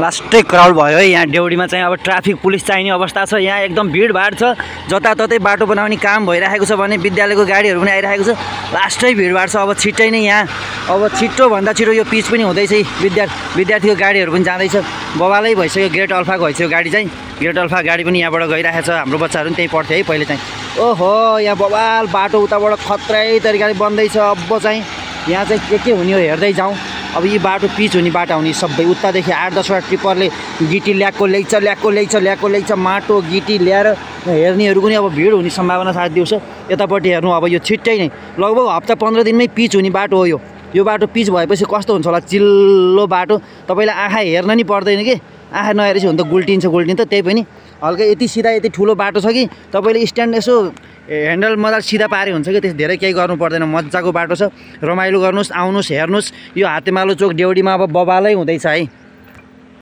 लास्टै crowd भयो है यहाँ डेउडीमा चाहिँ। अब ट्राफिक पुलिस चाहिने अवस्था छ यहाँ, एकदम भिडभाड छ। जताततै बाटो बनाउने काम भइरहेको छ भने विद्यालयको गाडीहरू पनि आइरहेको छ। लास्टै भिडभाड छ। अब छिट्टै नै यहाँ अब छिटोभन्दा छिटो यो पिच पनि हुँदैछ। विद्यार्थीको गाडीहरू पनि जाँदैछ। बवालै भइसक्यो। ग्रेट अल्फाको भइसक्यो गाडी चाहिँ। ग्रेट अल्फा गाडी पनि यहाँबाट गइरहेको छ। हाम्रो बच्चाहरू पनि त्यहीँ पढ्थ्यो है पहिले चाहिँ। ओहो यहाँ बवाल बाटो उताबाट खत्रै तरिकाले बन्दैछ। अब चाहिँ यहाँ चाहिँ के हुने हो हेर्दै जाउँ। अब यी बाटो पिच हुने बाटो हुने सबै उतादेखि 8-10वटा टिप्परले गिटी ल्याएको माटो गिटी ल्याएर हेर्नेहरू पनि अब भिड हुने सम्भावना साथ दिउँछ। यतापट्टि हेर्नु अब यो छिट्टै नै लगभग हप्ता 15 दिनमै पिच हुने बाटो हो यो बाटो पिच भएपछि कस्तो हुन्छ होला, चिल्लो बाटो। तपाईँलाई आँखा हेर्न नि पर्दैन कि, आँखा नहेरेपछि हुन त गुल्टिन्छ त्यही पनि। हल्का यति सिधा यति ठुलो बाटो छ कि तपाईँले स्ट्यान्ड यसो ह्यान्डल मजाले सिधा पारे हुन्छ कि, त्यस धेरै केही गर्नु पर्दैन। मजाको बाटो छ, रमाइलो गर्नुहोस्, आउनुहोस्, हेर्नुहोस्। यो हातेमालो चोक डेउडीमा अब बबालै हुँदैछ है।